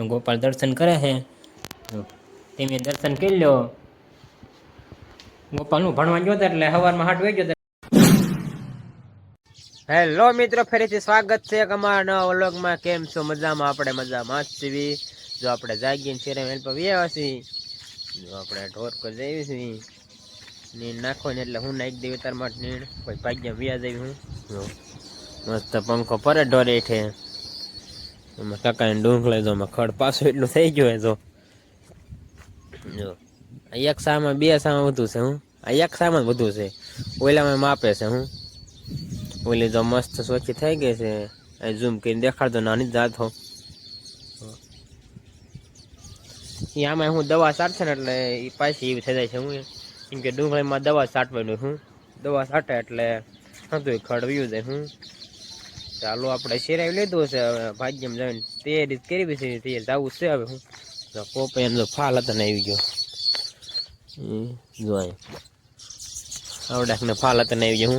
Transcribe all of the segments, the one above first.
ગોપાલ દર્શન કરે છે, તમે દર્શન કરી લો. ગોપાલનું ભણવા ગયો એટલે સવારમાં 8 વાગ્યો. હેલો મિત્રો, ફરીથી સ્વાગત છે અમારા નવા વ્લોગમાં. કેમ છો? મજામાં? આપણે મજામાં જ છીએ. જો આપણે જાગીને ફેરવી જો આપણે ઢોર પર જઈએ છીએ. નીણ નાખો ને એટલે હું નાખી દેવી તાર માટે નીણ પછી ભાગ્યા વ્યાજ આવી. હું મસ્ત પંખો ફરે ઢોરે હેઠે. એમાં કાકાને ડુંગ લઈ દો. ખડ પાછું એટલું થઈ ગયું. જો એક સામાં બે સામાં વધુ છે. હું એક સામાં વધુ છે. ઓલામાં માપે છે. હું ઓલી તો મસ્ત સ્વચ્છ થઈ ગઈ છે. ઝૂમ કરીને દેખાડતો નાની જાત હો. આમાં હું દવા છાંટશે ને એટલે એ પાછી એવી થઈ જાય છે. હું કેમ કે ડુંગળીમાં દવા છાંટવાની. હું દવા છાંટે એટલે હતું ખડવ્યું જાય. હું ચાલો આપણે શેરાવી લીધું છે. હવે ભાગ્યમ જઈને તૈયારી કરી છે. તૈયાર જવું છે. હવે હું પોપે એમ ફાલ હતા ને આવી ગયો. જોય આવડાકને ફાલ હતા ને આવી ગયો.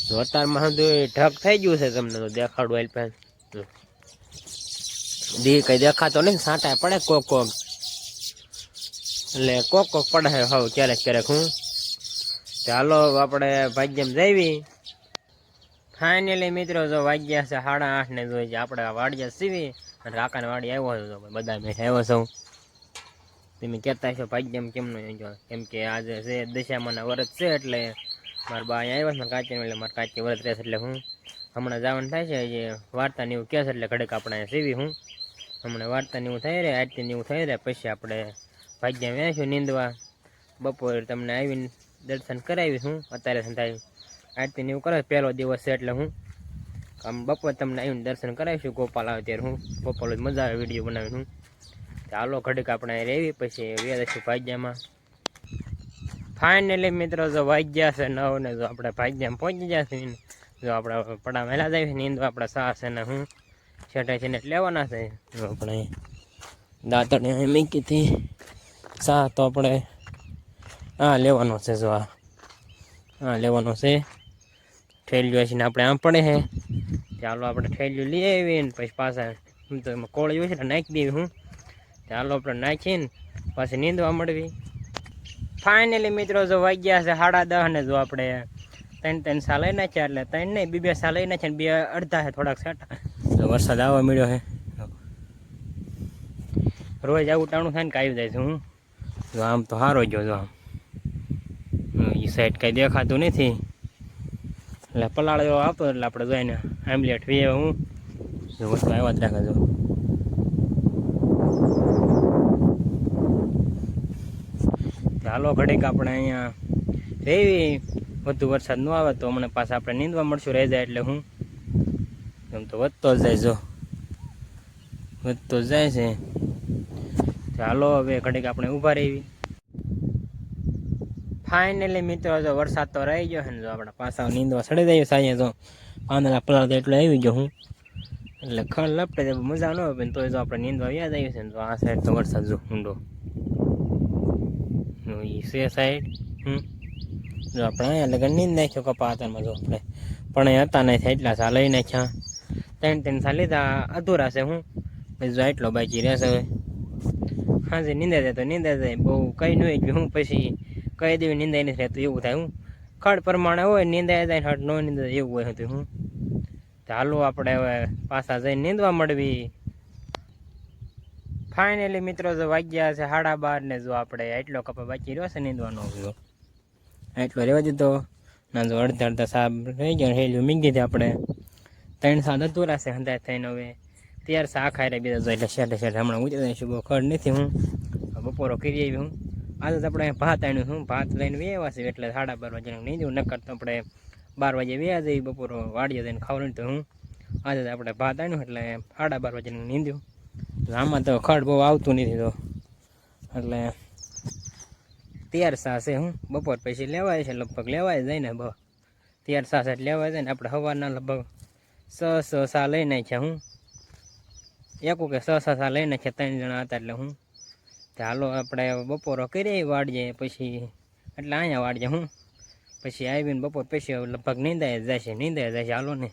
હું અત્યારમાં ઢગ થઈ ગયું છે. તમને તો દેખાડું આલ પાસે દી કઈ દેખાતો નહીં. સાંટા પડે કોક એટલે કોક પડે હવે ક્યારેક ક્યારેક. હું ચાલો આપણે ભાગ્યમ જઈવી. ફાઇનલી મિત્રો જો વાગ્યા છે 8:30 ને. જોઈએ આપણે વાડિયા સીવી અને કાકાને વાડી આવ્યો હતો. બધા મેઠ આવ્યો છું. તમે કહેતા છો ભાગ્યમ કેમનો કેમ કે આજે છે દશામાના વ્રત છે. એટલે મારા બા અહીંયા આવ્યા છે કાચી. એટલે મારા કાચી વ્રત રહેશે. એટલે હું હમણાં જવાનું થાય છે. જે વાર્તા ને એવું કહે છે એટલે ઘડીક આપણે સીવી. હું હમણાં વાર્તા ને એવું થઈ રહે, આરતી ને એવું થઈ રહે. પછી આપણે ભાગ્યા વ્યાશું નીંદવા. બપોરે તમને આવીને દર્શન કરાવીશ. હું અત્યારે થાય આરતી ને એવું કરે. પહેલો દિવસ છે એટલે હું આમ બપોરે તમને આવીને દર્શન કરાવીશું. ગોપાલ આવે ત્યારે હું ગોપાલ જ મજા આવે વિડીયો બનાવીને. હું ચાલો ઘડીક આપણે રહેવી પછી વ્યાજશું ભાગ્યામાં. ફાઇનલી મિત્રો જો વાગ્યા છે 9 ને. જો આપણે ભાગ્યામાં પહોંચી જશે. જો આપણે પડા વહેલા જાય છે નીંદવા. આપણે સાસ અને હું છેટા છે ને લેવાના છે. જો આપણે દાંતણે મૂકી હતી સા તો આપણે લેવાનો છે. જો લેવાનો છે. ઠેલ્યું છે ને આપણે આમ પડે છે. ચાલો આપણે ઠેલ્યું લઈ આવીએ ને પછી પાછા તો એમાં કોળી હોય છે ને નાખી દેવી. હું ચાલો આપણે નાખીને પાછી નીંદવા મળવી. ફાઇનલી મિત્રો જો વાગ્યા છે 10:30 ને. જો આપણે 3 સાલ લઈ નાખ્યા. એટલે 3 નહીં 2 સાલ લઈ નાખ્યા ને 2 અડધા છે થોડાક છાંટા. વરસાદ આવવા મળ્યો છે. રોજ આવું ટાણું થાય ને કે આવી જાય છે. હું જો આમ તો સારો ગયો. જો આમ એ સાઈડ કંઈ દેખાતું નથી. એટલે પલાળો આવતો એટલે આપણે જોઈને આમલેટ વીએ. હું જો વસ્તુ આવ્યા જ રાખે. જો ચાલો ઘડીક આપણે અહીંયા રેવી. વધુ વરસાદ ન આવે તો હમણાં પાછા આપણે નીંદવા મળશું. રહી જાય એટલે હું એમ તો વધતો જ જાય. જો વધતો જ જાય છે. ચાલો હવે ઘડીક આપણે ઊભા રહેવી. ફાઇનલી મિત્રો જો વરસાદ તો રહી ગયો છે ને. જો આપણે પાછા નીંદવા સડી જાય સાંજે. જો પાંદડા પલાળતા એટલે આવી ગયો. હું એટલે ખડ લપટે મજા ન આવે તો જો આપણે નીંદવા યાદ આવી છે ને. તો આ સાઈડ તો વરસાદ જો ઊંડો છે સાઈડ. જો આપણે અહીંયા લગન નીંદ નાખ્યો કપા હાથમાં. જો આપણે પણ એ હતા નહીં એટલા સા લઈ નાખ્યા. 3 સા લીધા અધૂરા છે. હું જો એટલો બાકી રહેશે. હવે હાજે નીંદા જાય તો નીંદા જાય. બહુ કંઈ નહીં ગયું. હું પછી કહી દેવી નીંદાઈ નથી રહેતું એવું થાય. હું ખડ પ્રમાણે હોય નીંદાઈ જાય હટ ન નીંદાય એવું હોય હતું. હું ચાલો આપણે હવે પાછા જઈને નીંદવા મળવી. ફાઇનલી મિત્રો જો વાગ્યા છે 12:30 ને. જો આપણે એટલો કપા બાકી રહ્યો છે નીંદવાનો. એટલો રહેવા દીધો ના. જો અડધા સાબ રહી ગયો. હેલ્યું મીગી હતી આપણે 3 સાત અધૂરા છે. હંધાય થઈને હવે 13 સા આખા રહી બીજા. જો એટલે શેઠે હમણાં ઉતરી જઈશું. બહુ ખડ નથી. હું બપોરો કરી આવી. હું આજે તો આપણે ભાત આણ્યું. હું ભાત લઈને વ્યાવા છે એટલે 12:30 વાગે નહીં જવું. નકર તો આપણે 12 વાગે વ્યા જઈએ. બપોરો વાડીએ જઈને ખાવાનું. તો હું આજે આપણે ભાત આણ્યું એટલે 12:30 વાગે નીંદ્યું. આમાં તો ખડ બહુ આવતું નથી. તો એટલે 13 સા છે. હું બપોર પછી લેવાય છે. લગભગ લેવાય જાય ને. 13 સા એટલે લેવાય જાય ને. આપણે સવારના લગભગ 6 સા લઈ નાખ્યા. હું એકું કે 6 સા લઈ નાખ્યા. 3 જણા હતા એટલે હું ચાલો આપણે બપોરો કરીએ વાડીએ પછી. એટલે અહીંયા વાડીએ હું પછી આવીને બપોર પછી લગભગ નીંદાય જાય છે. હાલો ને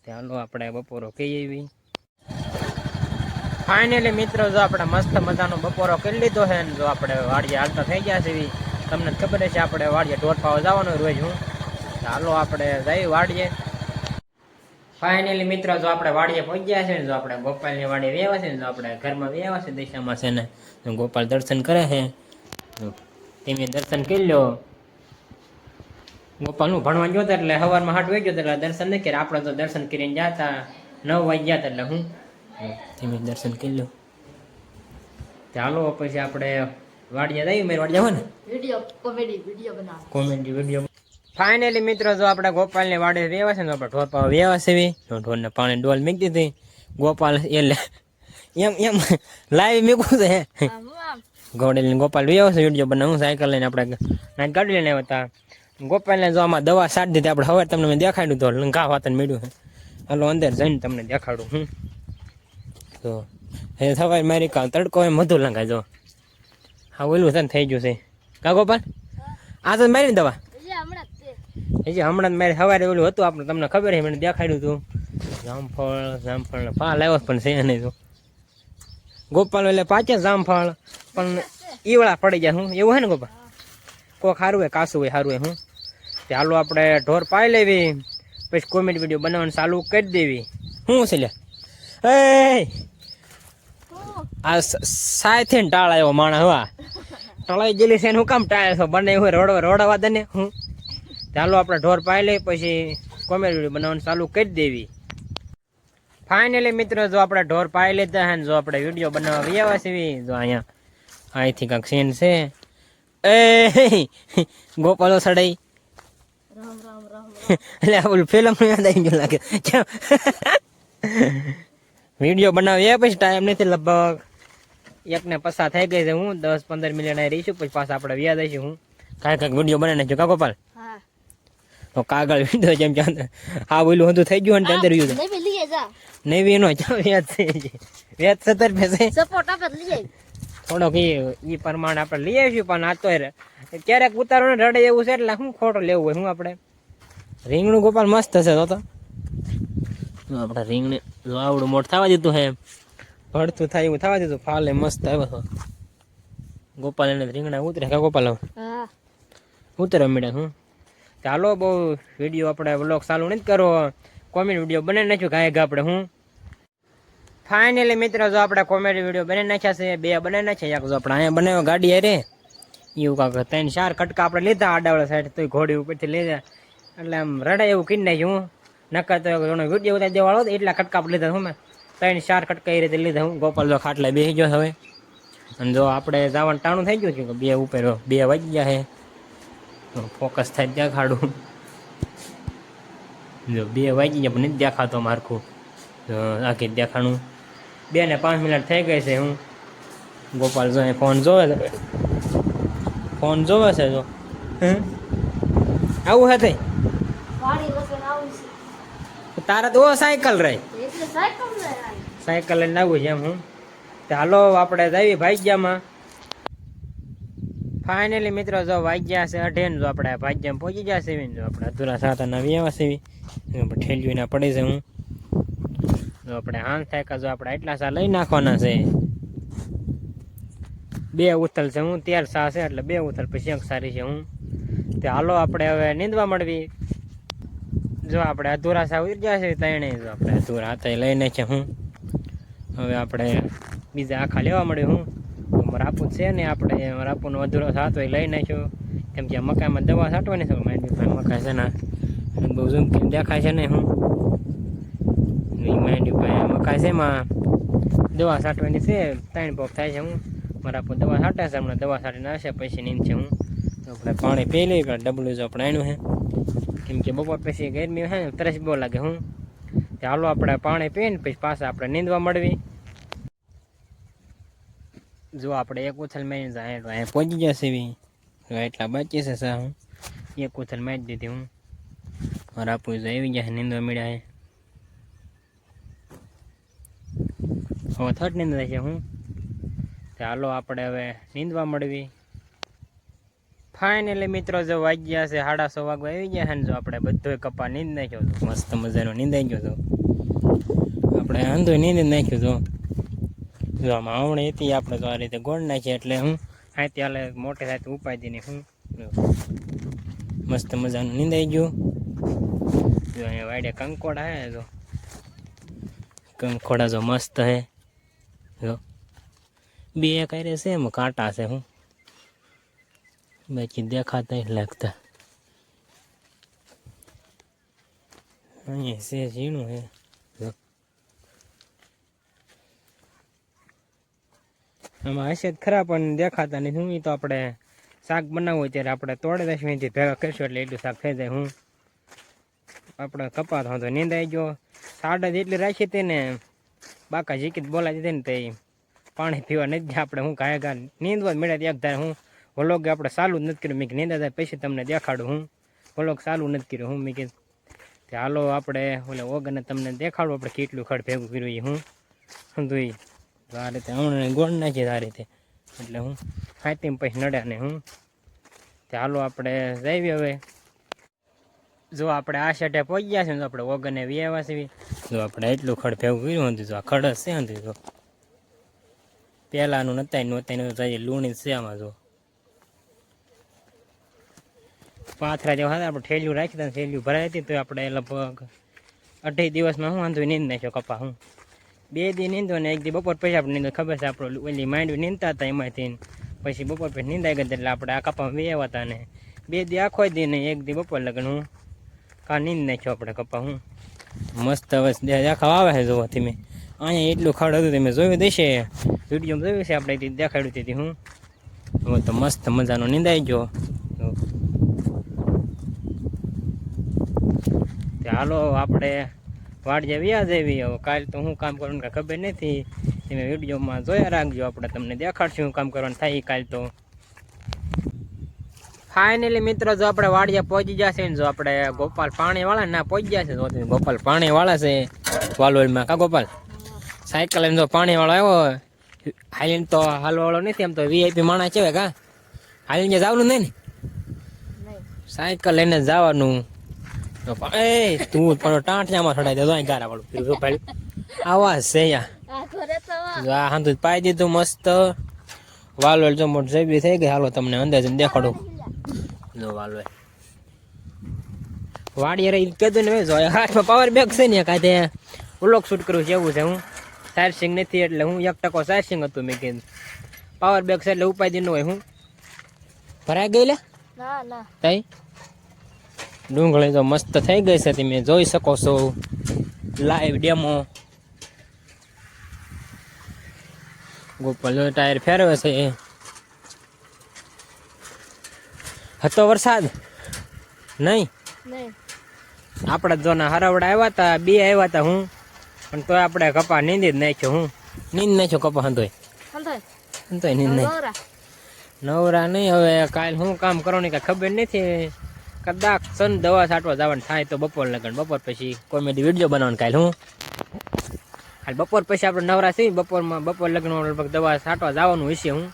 ચાલો આપણે બપોરો કહી આવી. ફાઇનલી મિત્રો જો આપણે મસ્ત મજાનો બપોરો કરી લીધો છે ને જો આપણે વાડીએ હાલતા થઈ ગયા છે એવી તમને ખબર છે આપણે વાડીએ ઢોર પાવા જવાનું રોજ હું ચાલો આપણે જઈ વાડીએ. ફાઇનલી મિત્રો જો આપણે વાડીએ પહોંચી ગયા છે ને જો આપણે ગોપાલની વાડીએ વેવા છે ને જો આપણે ઘરમાં વેવા છે દિશામાં છે ને ગોપાલ દર્શન કરે છે તમે દર્શન કરી લો. ગોપાલનું ભણવા ગયો હતા એટલે સવારમાં હાટ વહી ગયો એટલે દર્શન નહીં કર્યા. આપણે તો દર્શન કરીને જતા 9 વાગ્યા હતા એટલે હું તમે દર્શન કરી લો. ચાલો પછી આપણે વાડીએ જઈએ. મેં વાડીએ ને કોમેડી વિડીયો. ફાઇનલી મિત્રો જો આપણે ગોપાલની વાડીએ વેવા છે ને આપણે ઢોર પાવા વેવા છે તો ઢોરને પાણી ડોલ મૂકી દીધી. ગોપાલ એટલે એમ લાઈવ મૂકવું છે ગોડેલી ગોપાલ વેવા છે વિડીયો બનાવું સાયકલ લઈને આપણે ગાડી લઈને આવ્યા હતા. ગોપાલને જો આમાં દવા સાટ દીધી આપણે હવે તમને મેં દેખાડ્યું તો ઘા વાતને મળ્યું છે. હાલો અંદર જઈને તમને દેખાડું હું તો એ સવારે મારી તડકો એમ વધુ લંગાય જો હા ઓલું છે ને થઈ ગયું છે કા ગોપાલ આ તો મારી દવા હજી હમણાં મારે સવારે ઓલું હતું આપણે તમને ખબર છે મને દેખાડ્યું હતું જામફળ પાલ આવ્યો પણ છે નહીં તો ગોપાલ એટલે પાછા જામફળ પણ ઈવળા પડી જાય હું એવું હે ને ગોપાલ કોક સારું હોય કાસું હોય સારું હોય હું ચાલો આપણે ઢોર પાઈ લેવી પછી કોમેડી વિડીયો બનાવવાનું ચાલુ કરી દેવી. શું છે લે આ સાયથી ને ટાળ આવ્યો માણસ હવા ટળાઈ ગયેલી છે હું કામ ટાળે છો બને એવું રોડવા દે ને હું ચાલો આપણે ઢોર પાઈ લઈ પછી કોમેડી વિડીયો બનાવવાનું ચાલુ કરી દેવી. ફાઇનલી મિત્રો જો આપણે ઢોર પાઈ લેતા હે ને જો આપણે વિડીયો બનાવવા આવ્યા છીએ જો અહીંયા અહીંથી કાંક સીન છે એ ગોપાલો સડાઈ એટલે આ ફિલ્મ યાદ આવી ગયું લાગે વિડીયો બનાવીએ પછી ટાઈમ નથી લગભગ 1:50 થઈ ગઈ છે હું 10-15 મિનિટ અહીં રહીશું પછી પાછા આપણે વ્યાજ આવીશું હું કાંઈક વિડીયો બનાવી નાખ્યો કા ગોપાલ તો કાગળ વિડીયો જેમ હા બોલું હતું થઈ ગયું ને અંદર રહ્યું નહીં એનો વ્યાજ છે વ્યાજ 70 પૈસે થોડોક એ પ્રમાણે આપણે લઈ આવીશું પણ આ તો ક્યારેક ઉતારો ને રડે એવું છે એટલે શું ખોટો લેવું હોય હું આપણે રીંગણું ગોપાલ મસ્ત હશે તો આપણે રીંગણે જો આવડું મોટ થવા દીધું હે ભરતું થાય એવું થવા દીધું ફાલે મસ્ત આવ્યો હતો ગોપાલ એને રીંગણા ઉતરે કા ગોપાલ ઉતરવા મળ્યા હું ચાલો બહુ વિડીયો આપણે વ્લોગ ચાલુ નથી કરો કોમેડી વિડીયો બનાવી નાખ્યું ગાયક આપણે હું ફાઇનલી મિત્રો જો આપણે કોમેડી વિડીયો બનાવી નાખ્યા છે 2 બનાવી નાખ્યા એક જો આપણે અહીંયા બનાવ્યો ગાડી અરે એવું કાંક 3-4 કટકા આપણે લીધા આડાવાળા સાઈડ તો ઘોડી ઉપરથી લીધા એટલે આમ રડાય એવું કરી નાખ્યું હું નકર તો વિડીયો ઉતારી દેવાળો એટલા કટકા આપણે લીધા હું મેં 3-4 કટકા એ રીતે લીધા હું ગોપાલ જો ખાટલા બેસી ગયો હવે અને જો આપણે જવાનું ટાણું થઈ ગયું કે 2 ઉપર 2 વાગી ગયા છે ફોકસ થાય દેખાડું જો 2 વાગી ગયા પણ નથી દેખાતો મારખું આખી દેખાણું 2 ને 5 મિનિટ થઈ ગઈ છે હું ગોપાલ જો ફોન જોવે છે જો આવું હે થઈ તારા તો સાયકલ રહી સાયકલ લઈને આવું છે એમ હું ચાલો આપણે જઈએ ભાગ્યામાં. ફાઇનલી મિત્રો જો વાગ્યા છે 8 જો આપણે ભાગ્યામાં પહોંચી ગયા છે જો આપણે અધૂરા સાતાના વ્યવા છે ઠેલ્યું ના પડે છે હું જો આપણે હાથ થાય કે જો આપણે એટલા સા લઈ નાખવાના છે 2 ઉથલ છે હું 13 સા છે એટલે 2 ઉથલ પછી 1 સારી છે હું તે હાલો આપણે હવે નીંદવા મળવી. જો આપણે અધૂરા સા ઉતરી ગયા છે તણે જો આપણે અધૂરા હાથે લઈને છે હું હવે આપણે બીજા આખા લેવા મળ્યું હું રાપુ છે ને આપણે રાપુનો અધૂરો થતો હોય લઈ નાખ્યો કેમ કે મકાઈમાં દવા છાંટવાની છે માઇન્ડ મકાઈ છે ને બહુ ઝૂમ કરીને દેખાય છે ને હું માઇન્ડ મકાઈ છે એમાં દવા છાંટવાની છે 3 પોક થાય છે હું મારા પર દવા છાંટે છે હમણાં દવા છાંટીને આવશે પછી નીંદ છે હું આપણે પાણી પી લઈએ ડબલું જો આપણે આણ્યું છે કેમ કે બપોર પછી ગરમી છે ને તરસ બહુ લાગે હું ચાલો આપણે પાણી પીને પછી પાછા આપણે નીંદવા મળવી. જો આપણે 1 ઉથલ મારી જાય અહીંયા પહોંચી જશે એટલા બાકી છે સા હું 1 ઉથલ મારી દીધી હું મારા આપું આવી ગયા નીંદવા મળ્યા હવે થર્ડ નીંદવા છે હું ચાલો આપણે હવે નીંદવા મળવી. ફાઇનલી મિત્રો જો વાગ્યા છે 6:30 વાગવા આવી ગયા છે ને જો આપણે બધો કપા નીંદ નાખ્યો મસ્ત મજાનો નીંદાઈ ગયો તો આપણે આંધો નીંદ નાખ્યો તો જો આમાં આવણી હતી આપણે તો આ રીતે ગોળ નાખીએ એટલે હું હાથી હાલે મોટે હાથે ઉપાય દઈને હું મસ્ત મજાનું નીંદાઈ ગયું. જો અહીંયા વાડે કંકોડા હે, જો કંકોડા જો મસ્ત હે, જો બે કાંઈ છે એમ કાંટા છે હું બાકી દેખાતા લાગતા. અહીંયા છે ઝીણું હે, જો આમાં હશે જ ખરા પણ દેખાતા નહીં. હું તો આપણે શાક બનાવવું ત્યારે આપણે તોડી દઈશું, અહીંથી ભેગા કરીશું એટલે એટલું શાક થઈ જાય. હું આપણે કપાતો હતો નીંદાઈ ગયો. સાડા જેટલી રાખી હતી ને બાકા જીકીત બોલાવી દીધી ને તે પાણી પીવા નથી ગયા આપણે. હું કાંઈ ઘા નીંદવા મળ્યા એક ધારે હું વ્લોગ આપણે ચાલુ જ નથી કર્યું. મેં નીંદા જાય પછી તમને દેખાડું. હું વ્લોગ ચાલુ નથી કર્યું. હું મેં કીધું કે હાલો આપણે ઓલે ઓગને તમને દેખાડું આપણે કેટલું ખડ ભેગું કર્યું એ હું સમજું. આ રીતે હમણાં ગોળ નાખીએ આ રીતે એટલે હું હાથીમાં પછી નડ્યા ને હું હાલો આપણે જઈએ હવે. જો આપણે આ શેઠે પહોંચી ગયા છે ને તો આપણે ઓગને વ્યાવા છીએ. જો આપણે એટલું ખડ ભેગું કર્યું હતું. જો આ ખડ છે ને જો પહેલાંનું નતાય લૂણી છે આમાં. જો પાથરા જેવા હતા આપણે ઠેલિયું રાખી હતા, ઠેલિયું ભરાઈ હતી તો આપણે લગભગ 28 દિવસમાં હું વાંધો નીંદ નાખ્યો કપા. હું 2 દી નીંદો ને 1 દી બપોર પછી આપણે નીંદો. ખબર છે આપણે ઓલી માંડવી નીંદતા હતા એમાંથી પછી બપોર પછી નીંદાઈ ગયા એટલે આપણે આ કપામાં વેવા હતા ને 2 દી આખો દી ને 1 દી બપોર લગન હું કા નીંદ નાખ્યો આપણે કપા. હું મસ્ત હવે દેખાવ આવે છે જોવા તમે. અહીંયા એટલું ખડ હતું તમે જોયું દેશે વિડીયોમાં જોયું છે આપણે દેખાડ્યું હતી હું. હવે તો મસ્ત મજાનો નીંદાઈ ગયો. હાલો આપણે વાડીએ વ્યા જેવી. હવે કાલે તો હું કામ કરવાનું કાંઈ ખબર નથી, તમે વિડીયોમાં જોયા રાખજો. આપણે તમને દેખાડશું હું કામ કરવાનું થાય કાલે. તો ફાઇનલી મિત્રો જો આપણે વાડીએ પહોંચી જશે ને જો આપણે ગોપાલ પાણીવાળા ના પહોંચી જશે. જો ગોપાલ પાણીવાળા છે વાલોલમાં. કા ગોપાલ સાયકલ એમ જો પાણીવાળો આવ્યો હાલીને તો હાલવાળો નથી. એમ તો VIP માણસ છે કા હાલીને જવાનું નહીં ને, સાયકલ લઈને જવાનું. એ તું પણ ટાંટિયામાં ચડાઈ દે ગારા વાળું આવાજ છે યા હા પાઈ દીધું મસ્ત. વાલોલ જો મોટ જેવી થઈ ગઈ. હાલો તમને અંદાજે દેખાડું. જો વાલોલ વાડી રે કીધું ને જો હાથમાં પાવર બેગ છે ને કાંઈ વ્લોગ શૂટ કરવું છે એવું છે. હું સાયરસિંગ નથી એટલે હું 1% સાયરસિંગ હતું. મેં કીધું પાવર બેગ છે એટલે ઉપાય ન હોય. હું ભરાઈ ગઈ લે તઈ ડુંગળી તો મસ્ત થઈ ગઈ છે, તમે જોઈ શકો છો લાઈવ ડેમો. ગોપાલ ટાયર ફેરવે છે. હતો વરસાદ નહીં આપણે જો ના હરાવડા આવ્યા હતા 2 આવ્યા હતા હું પણ તોય આપણે કપા નીંદી જ નાખ્યો. હું નીંદ નાખ્યો કપા હંતોય નીંદ નહીં નવરા નહીં. હવે કાલે હું કામ કરવાની કાંઈ ખબર નથી. કદાચ સન દવા છાંટવા જવાનું થાય તો બપોર લગન. બપોર પછી કોમેડી વિડીયો બનાવવાનું કાલે. હું હાલ બપોર પછી આપણે નવરા છીએ. બપોર લગ્ન લગભગ દવા છાંટવા જવાનું હશે. હું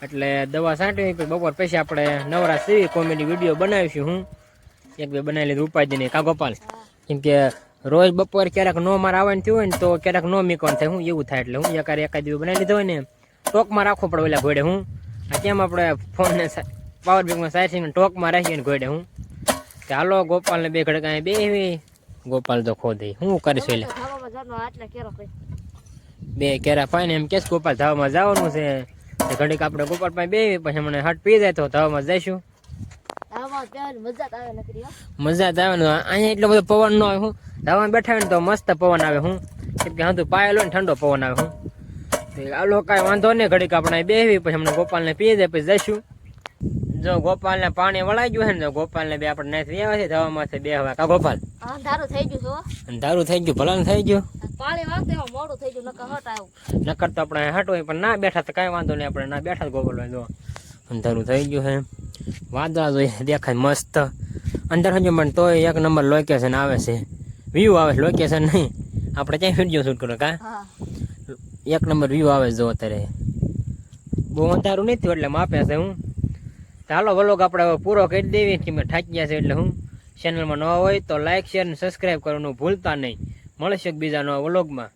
એટલે દવા છાંટી બપોર પછી આપણે નવરા છીએ કોમેડી વિડીયો બનાવીશું. હું 1-2 બનાવી લીધું ઉપાય દઈને. કા ગોપાલ કેમ કે રોજ બપોર ક્યારેક નો મારે આવવાનું થયું હોય ને તો ક્યારેક નો મીકવાનું થાય. હું એવું થાય એટલે હું એકાદ દિવસ બનાવી લીધો હોય ને ટોકમાં રાખવો પડે ઓલા ઘોડે. હું કેમ આપણે ફોનને પાવર બેંકમાં સાઈડ ટોકમાં રાખીને ઘોડે. હું ચાલો ગોપાલને 2 ઘડક બે ગોપાલ તો ખોદે. હું કરીશ એટલે 2 કેરા પાઈને એમ કેસ ગોપાલ ધાવામાં જવાનું છે. ઘડીક આપણે ગોપાલ પાસે બે પછી મને હટ પી જાય તો ધાવામાં જઈશું. મજા જ આવે ને અહીંયા એટલો બધો પવન ન આવે. હું ધાવામાં બેઠા હોય ને તો મસ્ત પવન આવે. હું કેમ કે હા પાયેલો ને ઠંડો પવન આવે. હું આલો કાંઈ વાંધો નહીં ઘડીક આપણે બેહવી પછી અમને ગોપાલને પી જાય પછી જઈશું. જો ગોપાલને પાણી વળાઈ ગયું છે ને ગોપાલને બે આપણે નાખી આવ્યા છે ધાવામાંથી બેહવા. કા ગોપાલ અંધારું થઈ ગયું ભલા થઈ ગયું નકર તો આપણે હટ હોય પણ ના બેઠા તો કાંઈ વાંધો નહીં. આપણે ના બેઠા ગોપાલ જો અંધારું થઈ ગયું છે. વાદળા જોઈએ દેખાય મસ્ત અંદર હજુ પણ તોય 1 નંબર લોકેશન આવે છે. વ્યૂ આવે લોકેશન નહીં. આપણે ક્યાંય વિડીયો શૂટ કરો કા 1 નંબર વ્યૂ આવે જો અત્યારે. બહુ અંધારું નથી એટલે માપે છે. હું ચાલો વ્લોગ આપણે પૂરો કરી દેવી કે મેં થાકી ગયા છે. એટલે હું ચેનલમાં નવા હોય તો લાઈક શેર અને સબસ્ક્રાઈબ કરવાનું ભૂલતા નહીં. મળશે બીજા નવા વ્લોગમાં.